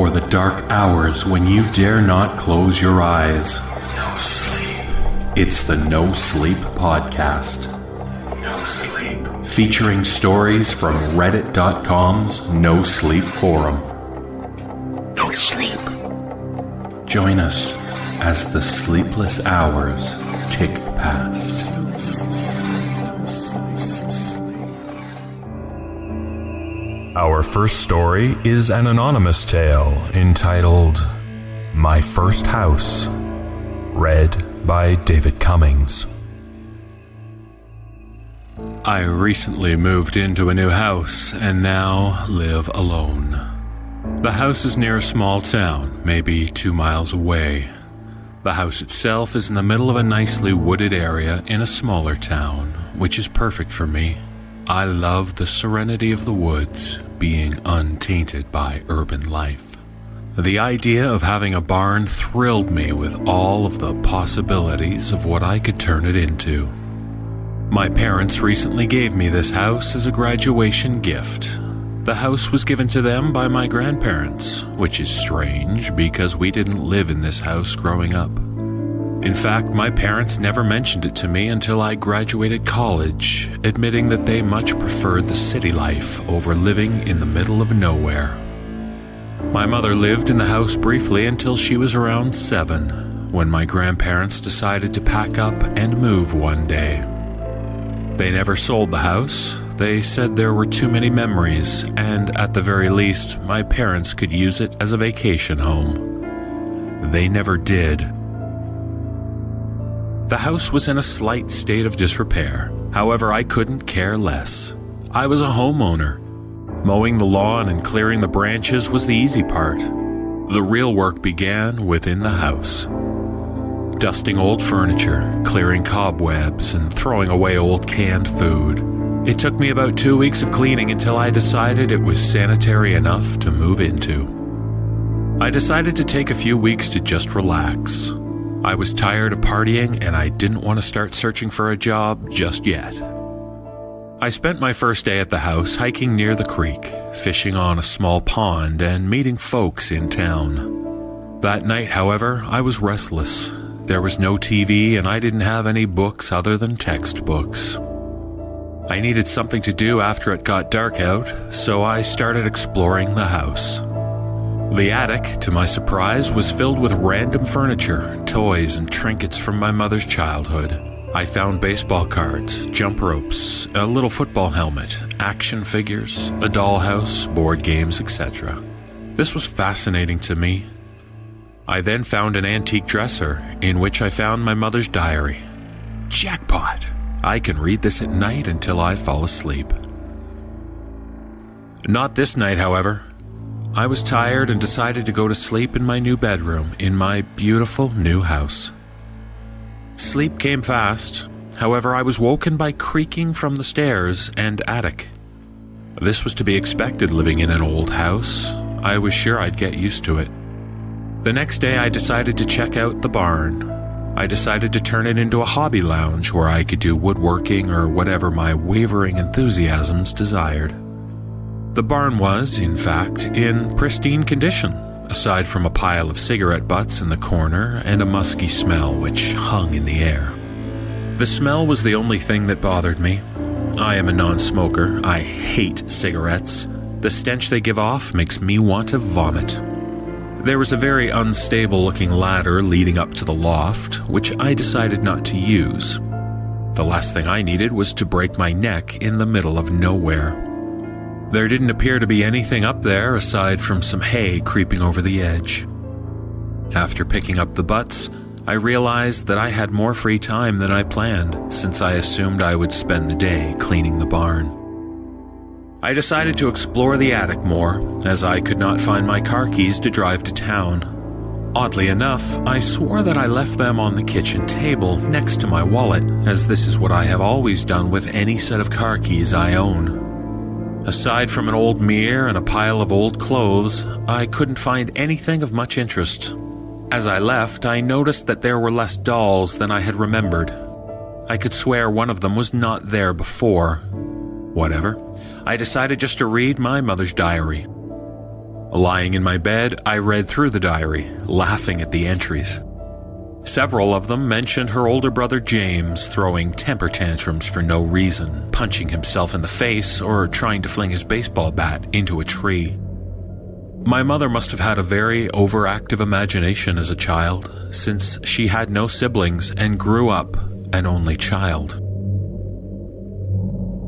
for the dark hours when you dare not close your eyes. No sleep. It's the No Sleep podcast. No sleep. Featuring stories from Reddit.com's No Sleep forum. No sleep. Join us as the sleepless hours tick past. Our first story is an anonymous tale entitled My First House, read by David Cummings. I recently moved into a new house and now live alone. The house is near a small town, maybe 2 miles away. The house itself is in the middle of a nicely wooded area in a smaller town, which is perfect for me. I love the serenity of the woods, being untainted by urban life. The idea of having a barn thrilled me with all of the possibilities of what I could turn it into. My parents recently gave me this house as a graduation gift. The house was given to them by my grandparents, which is strange because we didn't live in this house growing up. In fact, my parents never mentioned it to me until I graduated college, admitting that they much preferred the city life over living in the middle of nowhere. My mother lived in the house briefly until she was around 7, when my grandparents decided to pack up and move one day. They never sold the house. They said there were too many memories, and at the very least, my parents could use it as a vacation home. They never did. The house was in a slight state of disrepair. However, I couldn't care less. I was a homeowner. Mowing the lawn and clearing the branches was the easy part. The real work began within the house. Dusting old furniture, clearing cobwebs, and throwing away old canned food. It took me about 2 weeks of cleaning until I decided it was sanitary enough to move into. I decided to take a few weeks to just relax. I was tired of partying and I didn't want to start searching for a job just yet. I spent my first day at the house hiking near the creek, fishing on a small pond, and meeting folks in town. That night, however, I was restless. There was no TV and I didn't have any books other than textbooks. I needed something to do after it got dark out, so I started exploring the house. The attic, to my surprise, was filled with random furniture, toys, and trinkets from my mother's childhood. I found baseball cards, jump ropes, a little football helmet, action figures, a dollhouse, board games, etc. This was fascinating to me. I then found an antique dresser, in which I found my mother's diary. Jackpot! I can read this at night until I fall asleep. Not this night, however. I was tired and decided to go to sleep in my new bedroom in my beautiful new house. Sleep came fast. However, I was woken by creaking from the stairs and attic. This was to be expected living in an old house. I was sure I'd get used to it. The next day, I decided to check out the barn. I decided to turn it into a hobby lounge where I could do woodworking or whatever my wavering enthusiasms desired. The barn was, in fact, in pristine condition, aside from a pile of cigarette butts in the corner and a musky smell which hung in the air. The smell was the only thing that bothered me. I am a non-smoker. I hate cigarettes. The stench they give off makes me want to vomit. There was a very unstable-looking ladder leading up to the loft, which I decided not to use. The last thing I needed was to break my neck in the middle of nowhere. There didn't appear to be anything up there aside from some hay creeping over the edge. After picking up the butts, I realized that I had more free time than I planned, since I assumed I would spend the day cleaning the barn. I decided to explore the attic more, as I could not find my car keys to drive to town. Oddly enough, I swore that I left them on the kitchen table next to my wallet, as this is what I have always done with any set of car keys I own. Aside from an old mirror and a pile of old clothes, I couldn't find anything of much interest. As I left, I noticed that there were less dolls than I had remembered. I could swear one of them was not there before. Whatever. I decided just to read my mother's diary. Lying in my bed, I read through the diary, laughing at the entries. Several of them mentioned her older brother James throwing temper tantrums for no reason, punching himself in the face, or trying to fling his baseball bat into a tree. My mother must have had a very overactive imagination as a child, since she had no siblings and grew up an only child.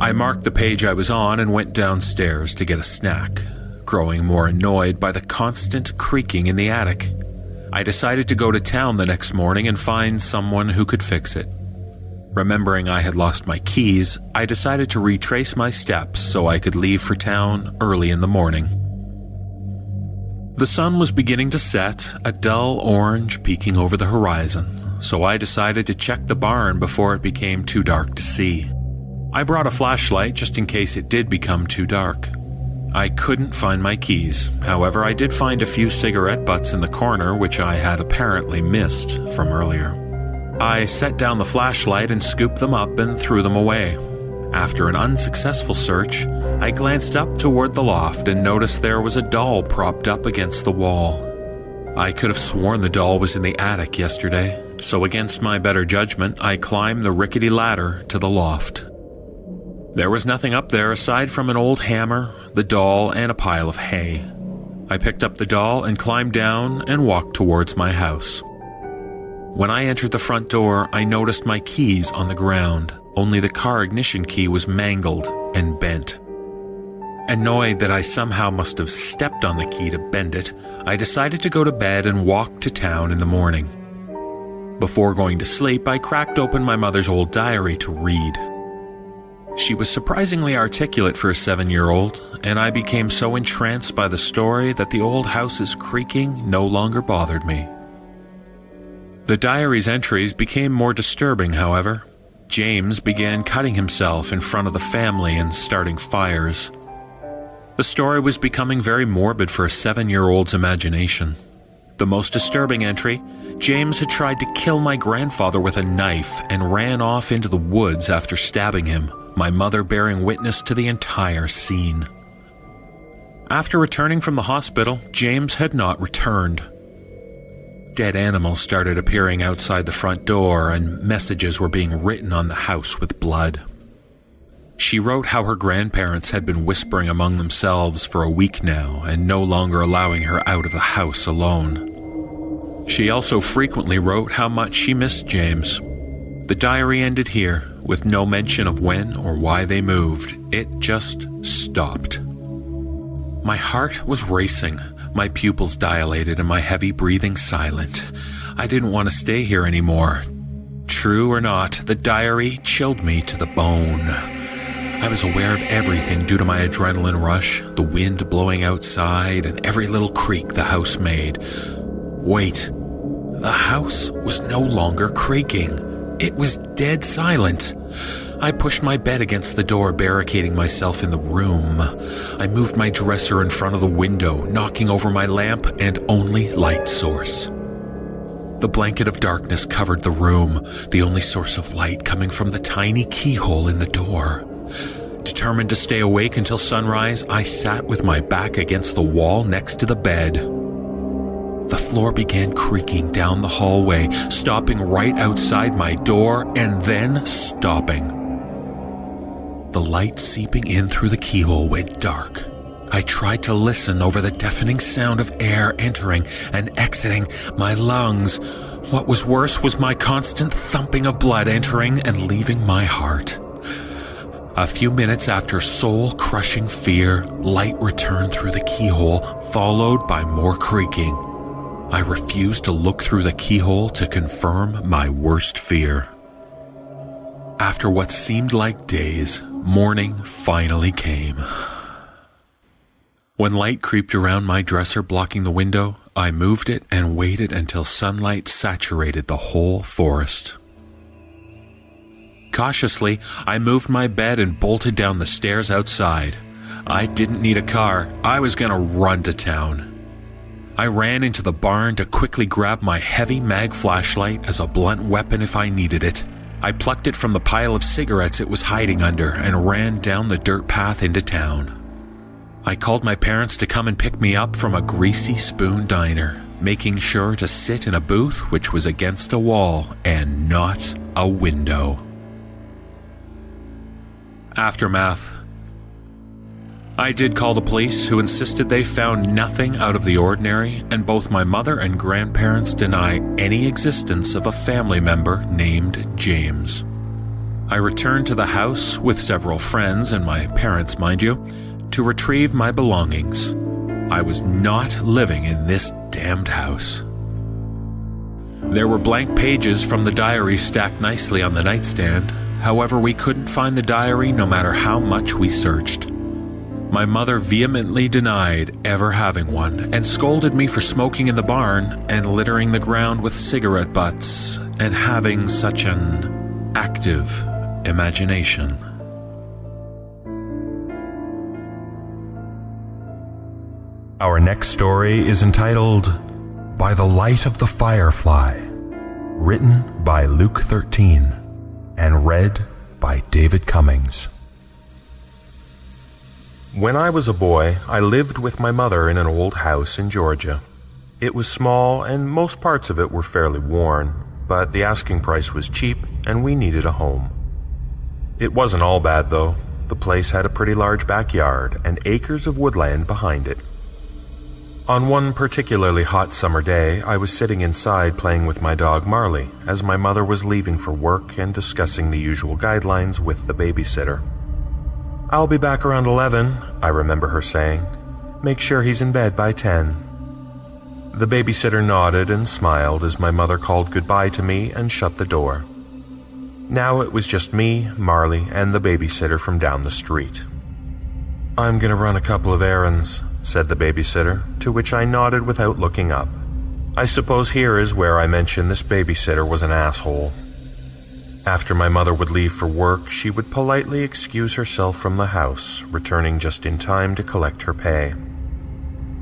I marked the page I was on and went downstairs to get a snack, growing more annoyed by the constant creaking in the attic. I decided to go to town the next morning and find someone who could fix it. Remembering I had lost my keys, I decided to retrace my steps so I could leave for town early in the morning. The sun was beginning to set, a dull orange peeking over the horizon, so I decided to check the barn before it became too dark to see. I brought a flashlight just in case it did become too dark. I couldn't find my keys. However, I did find a few cigarette butts in the corner, which I had apparently missed from earlier. I set down the flashlight and scooped them up and threw them away. After an unsuccessful search, I glanced up toward the loft and noticed there was a doll propped up against the wall. I could have sworn the doll was in the attic yesterday, so against my better judgment, I climbed the rickety ladder to the loft. There was nothing up there aside from an old hammer, the doll, and a pile of hay. I picked up the doll and climbed down and walked towards my house. When I entered the front door, I noticed my keys on the ground. Only the car ignition key was mangled and bent. Annoyed that I somehow must have stepped on the key to bend it, I decided to go to bed and walk to town in the morning. Before going to sleep, I cracked open my mother's old diary to read. She was surprisingly articulate for a 7-year-old, and I became so entranced by the story that the old house's creaking no longer bothered me. The diary's entries became more disturbing, however. James began cutting himself in front of the family and starting fires. The story was becoming very morbid for a 7-year-old's imagination. The most disturbing entry: James had tried to kill my grandfather with a knife and ran off into the woods after stabbing him, my mother bearing witness to the entire scene. After returning from the hospital, James had not returned. Dead animals started appearing outside the front door, and messages were being written on the house with blood. She wrote how her grandparents had been whispering among themselves for a week now and no longer allowing her out of the house alone. She also frequently wrote how much she missed James. The diary ended here, with no mention of when or why they moved. It just stopped. My heart was racing, my pupils dilated, and my heavy breathing silent. I didn't want to stay here anymore. True or not, the diary chilled me to the bone. I was aware of everything due to my adrenaline rush, the wind blowing outside, and every little creak the house made. Wait, the house was no longer creaking. It was dead silent. I pushed my bed against the door, barricading myself in the room. I moved my dresser in front of the window, knocking over my lamp and only light source. The blanket of darkness covered the room, the only source of light coming from the tiny keyhole in the door. Determined to stay awake until sunrise, I sat with my back against the wall next to the bed. The floor began creaking down the hallway, stopping right outside my door, and then stopping. The light seeping in through the keyhole went dark. I tried to listen over the deafening sound of air entering and exiting my lungs. What was worse was my constant thumping of blood entering and leaving my heart. A few minutes after soul-crushing fear, light returned through the keyhole, followed by more creaking. I refused to look through the keyhole to confirm my worst fear. After what seemed like days, morning finally came. When light creeped around my dresser blocking the window, I moved it and waited until sunlight saturated the whole forest. Cautiously, I moved my bed and bolted down the stairs outside. I didn't need a car. I was gonna run to town. I ran into the barn to quickly grab my heavy mag flashlight as a blunt weapon if I needed it. I plucked it from the pile of cigarettes it was hiding under and ran down the dirt path into town. I called my parents to come and pick me up from a greasy spoon diner, making sure to sit in a booth which was against a wall and not a window. Aftermath. I did call the police, who insisted they found nothing out of the ordinary, and both my mother and grandparents deny any existence of a family member named James. I returned to the house with several friends and my parents, mind you, to retrieve my belongings. I was not living in this damned house. There were blank pages from the diary stacked nicely on the nightstand. However, we couldn't find the diary no matter how much we searched. My mother vehemently denied ever having one and scolded me for smoking in the barn and littering the ground with cigarette butts and having such an active imagination. Our next story is entitled By the Light of the Firefly, written by Luke 13 and read by David Cummings. When I was a boy, I lived with my mother in an old house in Georgia. It was small and most parts of it were fairly worn, but the asking price was cheap and we needed a home. It wasn't all bad though. The place had a pretty large backyard and acres of woodland behind it. On one particularly hot summer day, I was sitting inside playing with my dog Marley as my mother was leaving for work and discussing the usual guidelines with the babysitter. "I'll be back around 11, I remember her saying. "Make sure he's in bed by 10. The babysitter nodded and smiled as my mother called goodbye to me and shut the door. Now it was just me, Marley, and the babysitter from down the street. "I'm gonna run a couple of errands," said the babysitter, to which I nodded without looking up. I suppose here is where I mention this babysitter was an asshole. After my mother would leave for work, she would politely excuse herself from the house, returning just in time to collect her pay.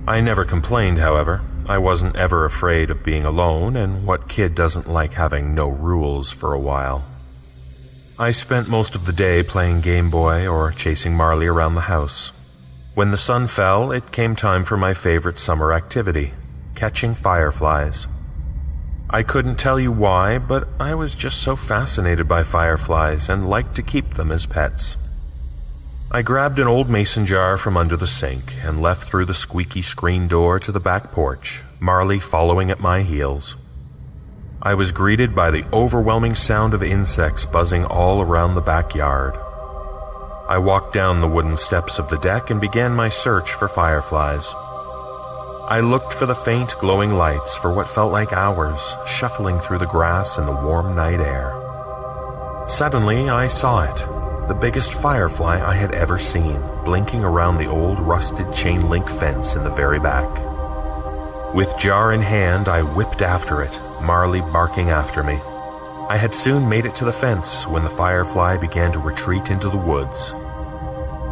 I never complained, however. I wasn't ever afraid of being alone, and what kid doesn't like having no rules for a while? I spent most of the day playing Game Boy or chasing Marley around the house. When the sun fell, it came time for my favorite summer activity, catching fireflies. I couldn't tell you why, but I was just so fascinated by fireflies and liked to keep them as pets. I grabbed an old mason jar from under the sink and left through the squeaky screen door to the back porch, Marley following at my heels. I was greeted by the overwhelming sound of insects buzzing all around the backyard. I walked down the wooden steps of the deck and began my search for fireflies. I looked for the faint glowing lights for what felt like hours, shuffling through the grass in the warm night air. Suddenly, I saw it, the biggest firefly I had ever seen, blinking around the old rusted chain link fence in the very back. With jar in hand, I whipped after it, Marley barking after me. I had soon made it to the fence when the firefly began to retreat into the woods.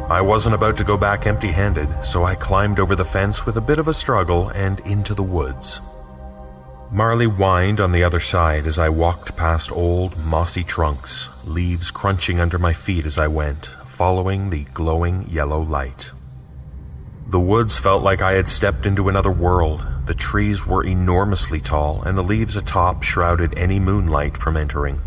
I wasn't about to go back empty-handed, so I climbed over the fence with a bit of a struggle and into the woods. Marley whined on the other side as I walked past old, mossy trunks, leaves crunching under my feet as I went, following the glowing yellow light. The woods felt like I had stepped into another world. The trees were enormously tall, and the leaves atop shrouded any moonlight from entering.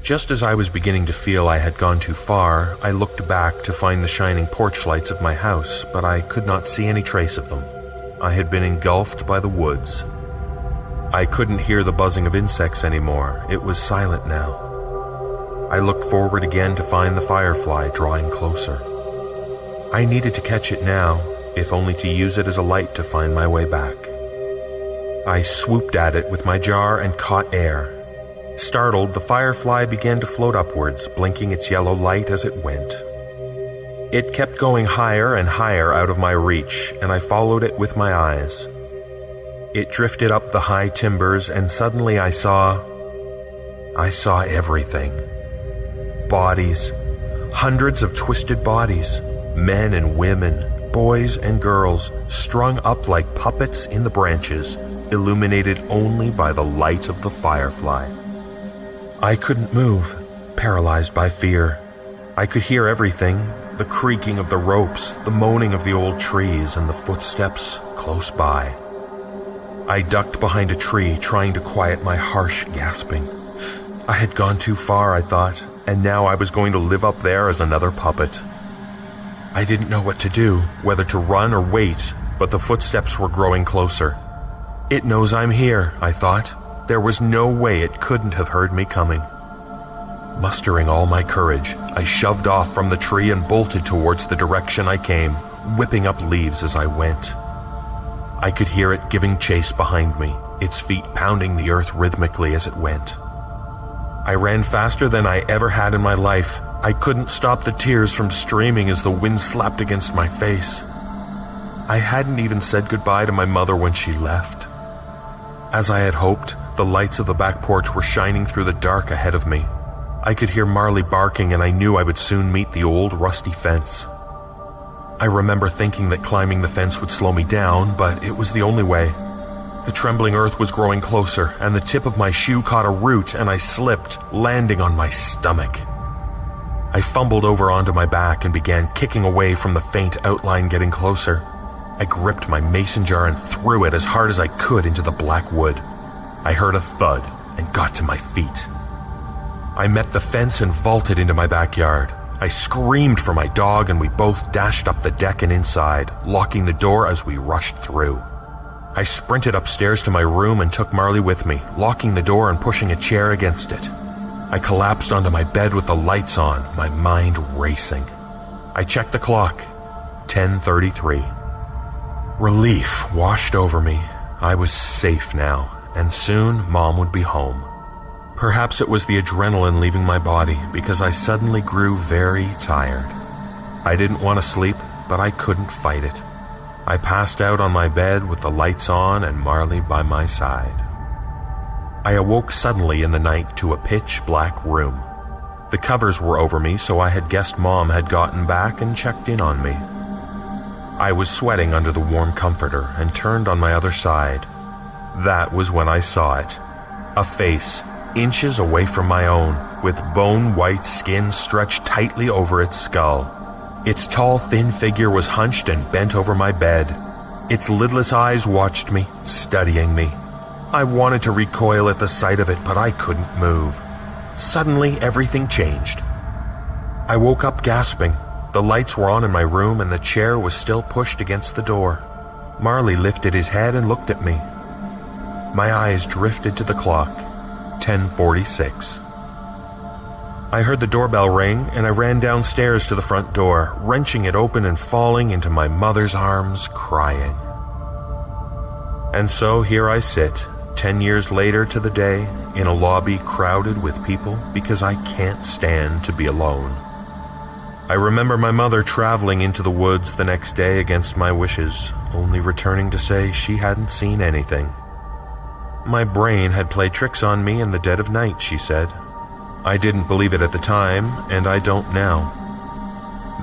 Just as I was beginning to feel I had gone too far, I looked back to find the shining porch lights of my house, but I could not see any trace of them. I had been engulfed by the woods. I couldn't hear the buzzing of insects anymore. It was silent now. I looked forward again to find the firefly drawing closer. I needed to catch it now, if only to use it as a light to find my way back. I swooped at it with my jar and caught air. Startled, the firefly began to float upwards, blinking its yellow light as it went. It kept going higher and higher out of my reach, and I followed it with my eyes. It drifted up the high timbers, and suddenly I saw everything. Bodies. Hundreds of twisted bodies. Men and women, boys and girls, strung up like puppets in the branches, illuminated only by the light of the firefly. I couldn't move, paralyzed by fear. I could hear everything, the creaking of the ropes, the moaning of the old trees, and the footsteps close by. I ducked behind a tree, trying to quiet my harsh gasping. I had gone too far, I thought, and now I was going to live up there as another puppet. I didn't know what to do, whether to run or wait, but the footsteps were growing closer. It knows I'm here, I thought. There was no way it couldn't have heard me coming. Mustering all my courage, I shoved off from the tree and bolted towards the direction I came, whipping up leaves as I went. I could hear it giving chase behind me, its feet pounding the earth rhythmically as it went. I ran faster than I ever had in my life. I couldn't stop the tears from streaming as the wind slapped against my face. I hadn't even said goodbye to my mother when she left. As I had hoped, the lights of the back porch were shining through the dark ahead of me. I could hear Marley barking, and I knew I would soon meet the old rusty fence. I remember thinking that climbing the fence would slow me down, but it was the only way. The trembling earth was growing closer, and the tip of my shoe caught a root, and I slipped, landing on my stomach. I fumbled over onto my back and began kicking away from the faint outline getting closer. I gripped my mason jar and threw it as hard as I could into the black wood. I heard a thud and got to my feet. I met the fence and vaulted into my backyard. I screamed for my dog, and we both dashed up the deck and inside, locking the door as we rushed through. I sprinted upstairs to my room and took Marley with me, locking the door and pushing a chair against it. I collapsed onto my bed with the lights on, my mind racing. I checked the clock. 10:33. Relief washed over me. I was safe now, and soon Mom would be home. Perhaps it was the adrenaline leaving my body, because I suddenly grew very tired. I didn't want to sleep, but I couldn't fight it. I passed out on my bed with the lights on and Marley by my side. I awoke suddenly in the night to a pitch-black room. The covers were over me, so I had guessed Mom had gotten back and checked in on me. I was sweating under the warm comforter and turned on my other side. That was when I saw it. A face, inches away from my own, with bone-white skin stretched tightly over its skull. Its tall, thin figure was hunched and bent over my bed. Its lidless eyes watched me, studying me. I wanted to recoil at the sight of it, but I couldn't move. Suddenly, everything changed. I woke up gasping. The lights were on in my room, and the chair was still pushed against the door. Marley lifted his head and looked at me. My eyes drifted to the clock. 10:46. I heard the doorbell ring, and I ran downstairs to the front door, wrenching it open and falling into my mother's arms, crying. And so here I sit, 10 years later to the day, in a lobby crowded with people because I can't stand to be alone. I remember my mother traveling into the woods the next day against my wishes, only returning to say she hadn't seen anything. My brain had played tricks on me in the dead of night, she said. I didn't believe it at the time, and I don't now.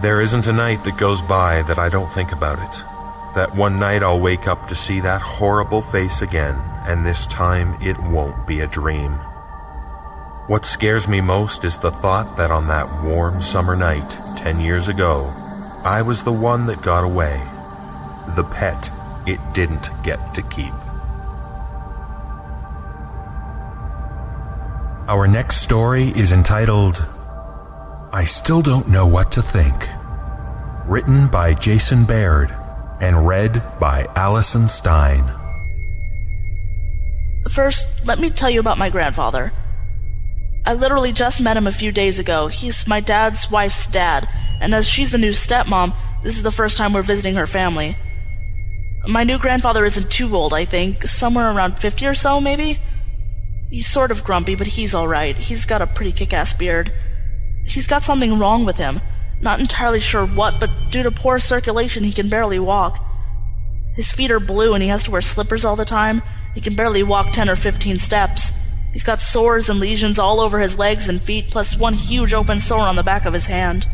There isn't a night that goes by that I don't think about it. That one night I'll wake up to see that horrible face again, and this time it won't be a dream. What scares me most is the thought that on that warm summer night, 10 years ago, I was the one that got away. The pet it didn't get to keep. Our next story is entitled, I Still Don't Know What to Think. Written by Jason Baird and read by Allison Stein. First, let me tell you about my grandfather. I literally just met him a few days ago. He's my dad's wife's dad, and as she's the new stepmom, this is the first time we're visiting her family. My new grandfather isn't too old, I think, somewhere around 50 or so, maybe? He's sort of grumpy, but he's alright. He's got a pretty kick-ass beard. He's got something wrong with him. Not entirely sure what, but due to poor circulation, he can barely walk. His feet are blue and he has to wear slippers all the time. He can barely walk 10 or 15 steps. He's got sores and lesions all over his legs and feet, plus one huge open sore on the back of his hand.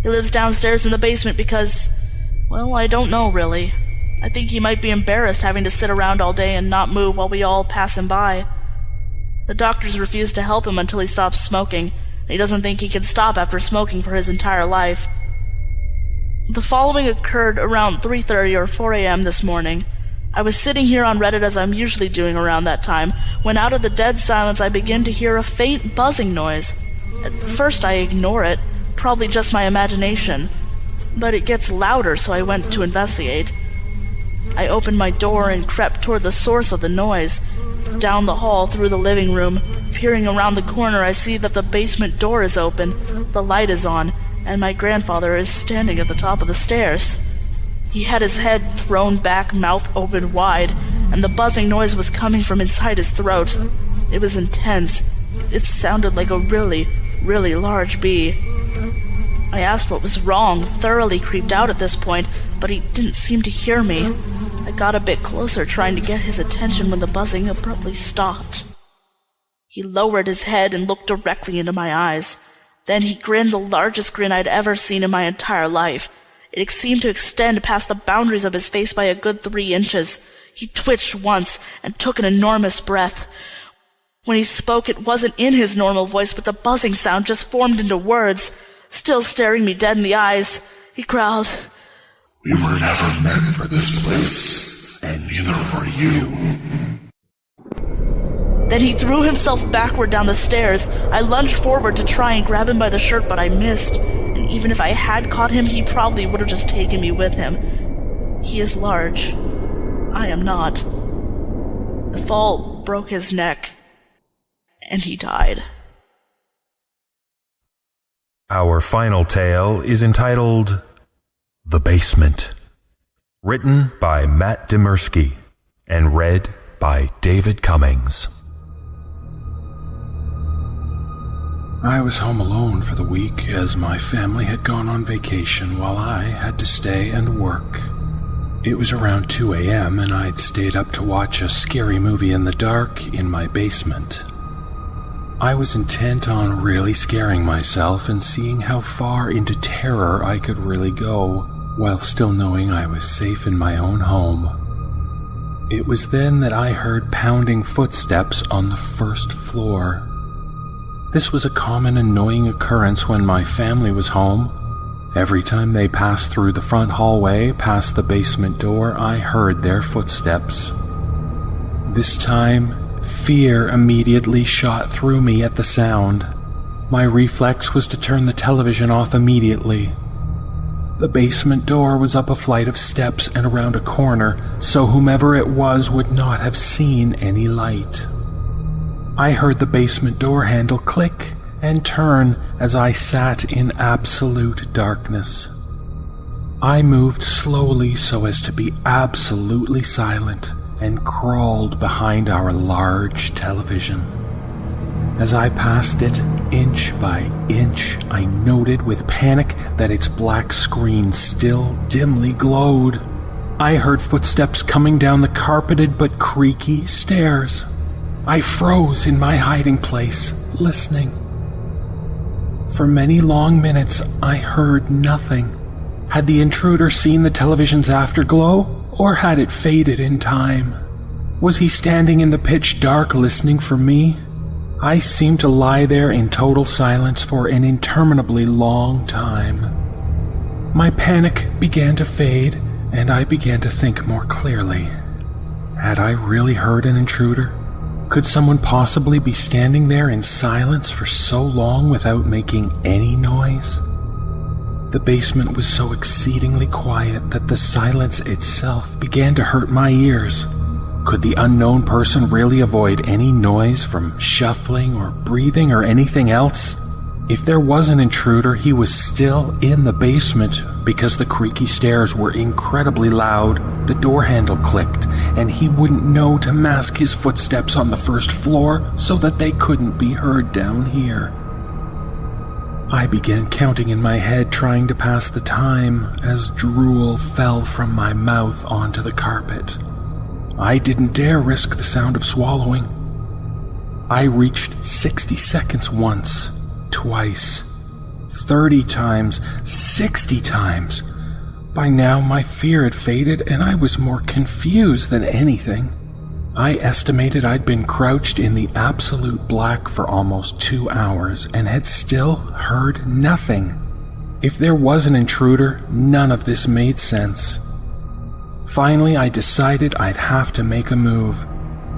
He lives downstairs in the basement because, well, I don't know really. I think he might be embarrassed having to sit around all day and not move while we all pass him by. The doctors refuse to help him until he stops smoking, and he doesn't think he can stop after smoking for his entire life. The following occurred around 3:30 or 4 a.m. this morning. I was sitting here on Reddit as I'm usually doing around that time, when out of the dead silence I begin to hear a faint buzzing noise. At first I ignore it, probably just my imagination. But it gets louder, so I went to investigate. I opened my door and crept toward the source of the noise. Down the hall, through the living room, peering around the corner, I see that the basement door is open, the light is on, and my grandfather is standing at the top of the stairs. He had his head thrown back, mouth open wide, and the buzzing noise was coming from inside his throat. It was intense. It sounded like a really, really large bee. I asked what was wrong, thoroughly creeped out at this point, but he didn't seem to hear me. I got a bit closer, trying to get his attention when the buzzing abruptly stopped. He lowered his head and looked directly into my eyes. Then he grinned the largest grin I'd ever seen in my entire life. It seemed to extend past the boundaries of his face by a good 3 inches. He twitched once and took an enormous breath. When he spoke, it wasn't in his normal voice, but the buzzing sound just formed into words. Still staring me dead in the eyes, he growled, "We were never meant for this place, and neither were you." Then he threw himself backward down the stairs. I lunged forward to try and grab him by the shirt, but I missed. And even if I had caught him, he probably would have just taken me with him. He is large. I am not. The fall broke his neck, and he died. Our final tale is entitled The Basement, written by Matt Demirsky and read by David Cummings. I was home alone for the week as my family had gone on vacation while I had to stay and work. It was around 2 a.m. and I'd stayed up to watch a scary movie in the dark in my basement. I was intent on really scaring myself and seeing how far into terror I could really go, while still knowing I was safe in my own home. It was then that I heard pounding footsteps on the first floor. This was a common annoying occurrence when my family was home. Every time they passed through the front hallway, past the basement door, I heard their footsteps. This time, fear immediately shot through me at the sound. My reflex was to turn the television off immediately. The basement door was up a flight of steps and around a corner, so whomever it was would not have seen any light. I heard the basement door handle click and turn as I sat in absolute darkness. I moved slowly so as to be absolutely silent and crawled behind our large television. As I passed it, inch by inch, I noted with panic that its black screen still dimly glowed. I heard footsteps coming down the carpeted but creaky stairs. I froze in my hiding place, listening. For many long minutes, I heard nothing. Had the intruder seen the television's afterglow, or had it faded in time? Was he standing in the pitch dark listening for me? I seemed to lie there in total silence for an interminably long time. My panic began to fade, and I began to think more clearly. Had I really heard an intruder? Could someone possibly be standing there in silence for so long without making any noise? The basement was so exceedingly quiet that the silence itself began to hurt my ears. Could the unknown person really avoid any noise from shuffling or breathing or anything else? If there was an intruder, he was still in the basement because the creaky stairs were incredibly loud, the door handle clicked, and he wouldn't know to mask his footsteps on the first floor so that they couldn't be heard down here. I began counting in my head, trying to pass the time as drool fell from my mouth onto the carpet. I didn't dare risk the sound of swallowing. I reached 60 seconds once, twice, 30 times, 60 times. By now, my fear had faded, and I was more confused than anything. I estimated I'd been crouched in the absolute black for almost 2 hours and had still heard nothing. If there was an intruder, none of this made sense. Finally, I decided I'd have to make a move.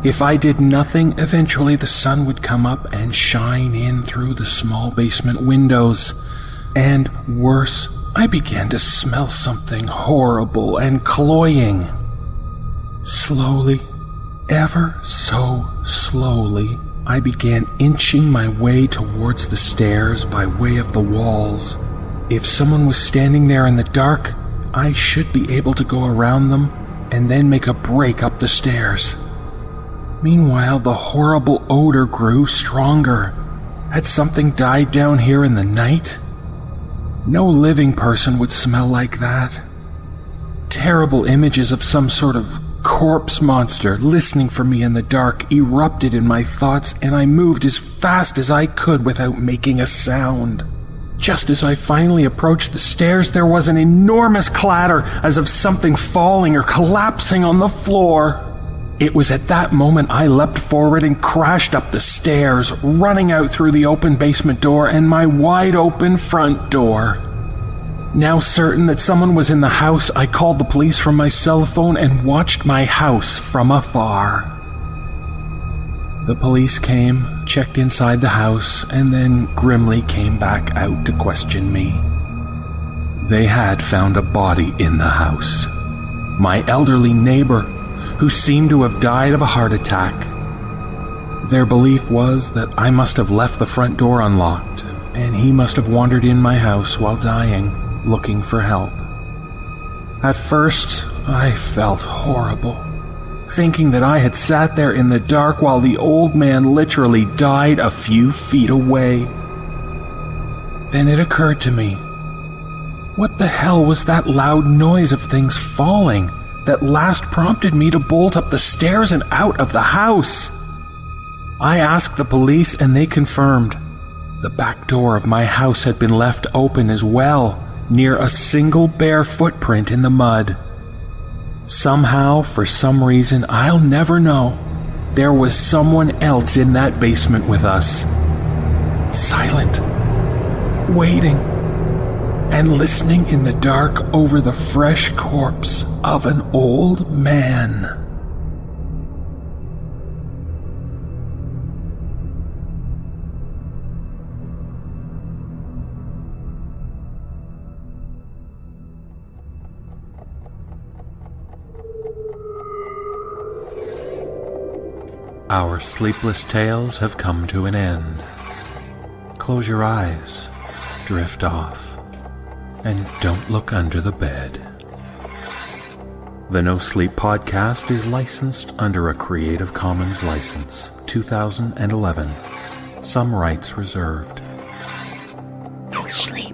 If I did nothing, eventually the sun would come up and shine in through the small basement windows. And worse, I began to smell something horrible and cloying. Slowly, ever so slowly, I began inching my way towards the stairs by way of the walls. If someone was standing there in the dark, I should be able to go around them and then make a break up the stairs. Meanwhile, the horrible odor grew stronger. Had something died down here in the night? No living person would smell like that. Terrible images of some sort of corpse monster listening for me in the dark erupted in my thoughts, and I moved as fast as I could without making a sound. Just as I finally approached the stairs, there was an enormous clatter as of something falling or collapsing on the floor. It was at that moment I leapt forward and crashed up the stairs, running out through the open basement door and my wide-open front door. Now certain that someone was in the house, I called the police from my cell phone and watched my house from afar. The police came, checked inside the house, and then grimly came back out to question me. They had found a body in the house. My elderly neighbor, who seemed to have died of a heart attack. Their belief was that I must have left the front door unlocked, and he must have wandered in my house while dying, looking for help. At first, I felt horrible, thinking that I had sat there in the dark while the old man literally died a few feet away. Then it occurred to me, what the hell was that loud noise of things falling that last prompted me to bolt up the stairs and out of the house? I asked the police and they confirmed. The back door of my house had been left open as well, near a single bare footprint in the mud. Somehow, for some reason I'll never know, there was someone else in that basement with us. Silent, waiting, and listening in the dark over the fresh corpse of an old man. Our sleepless tales have come to an end. Close your eyes, drift off, and don't look under the bed. The No Sleep podcast is licensed under a Creative Commons license, 2011. Some rights reserved. No sleep.